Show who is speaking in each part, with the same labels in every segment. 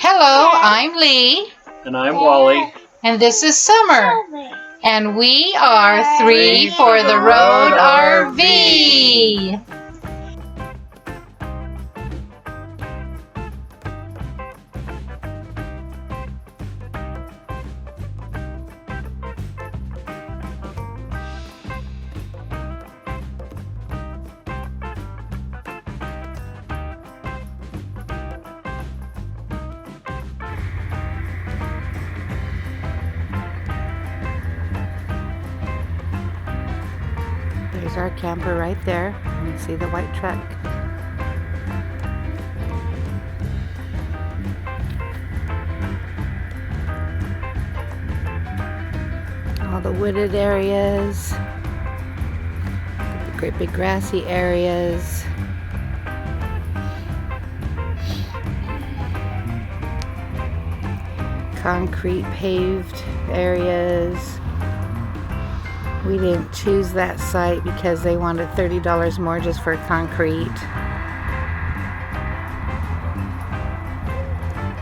Speaker 1: Hello, I'm Lee.
Speaker 2: And I'm Wally.
Speaker 1: And this is Summer. And we are Three for the Road RV. There's our camper right there. You see the white truck. All the wooded areas, the great big grassy areas. Concrete paved areas. We didn't choose that site because they wanted $30 more just for concrete.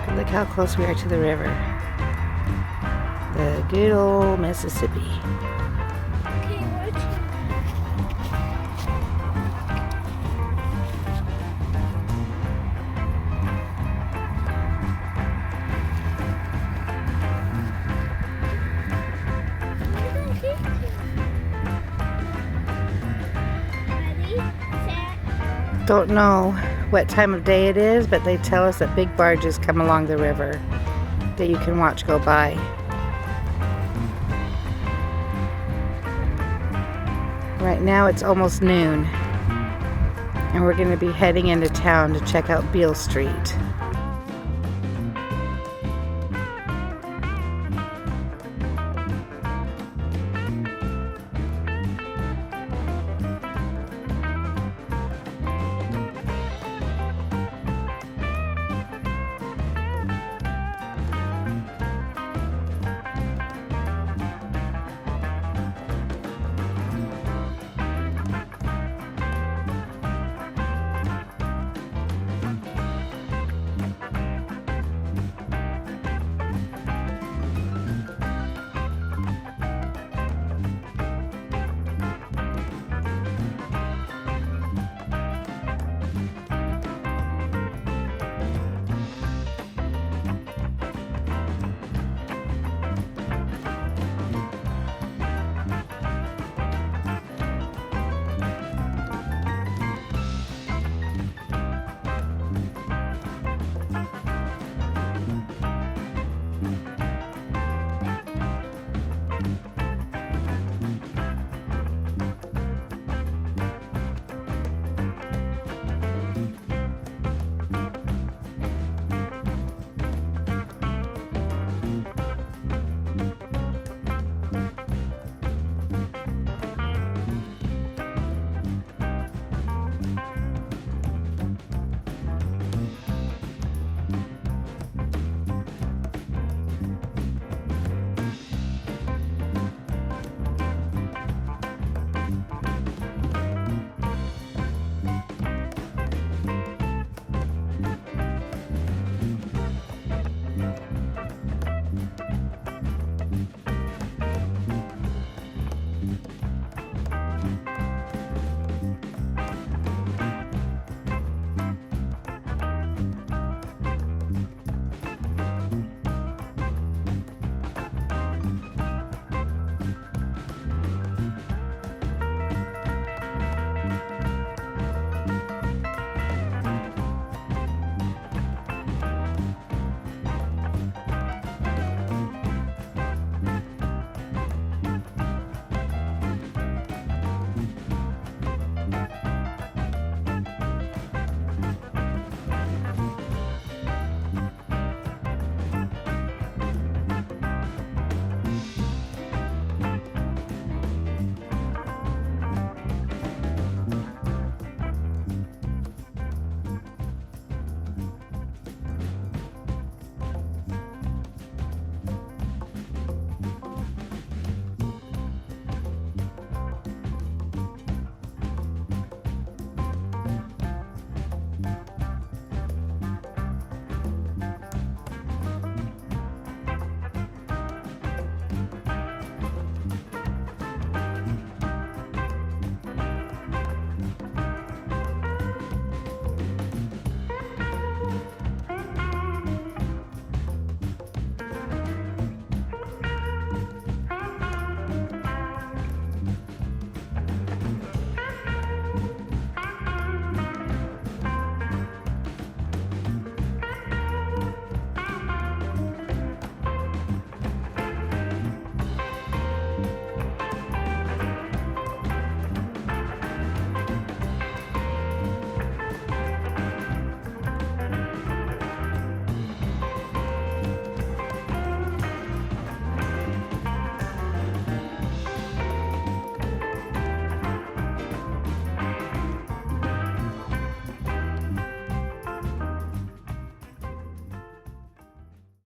Speaker 1: But look how close we are to the river. The good old Mississippi. Don't know what time of day it is, but they tell us that big barges come along the river that you can watch go by. Right now it's almost noon, and we're going to be heading into town to check out Beale Street.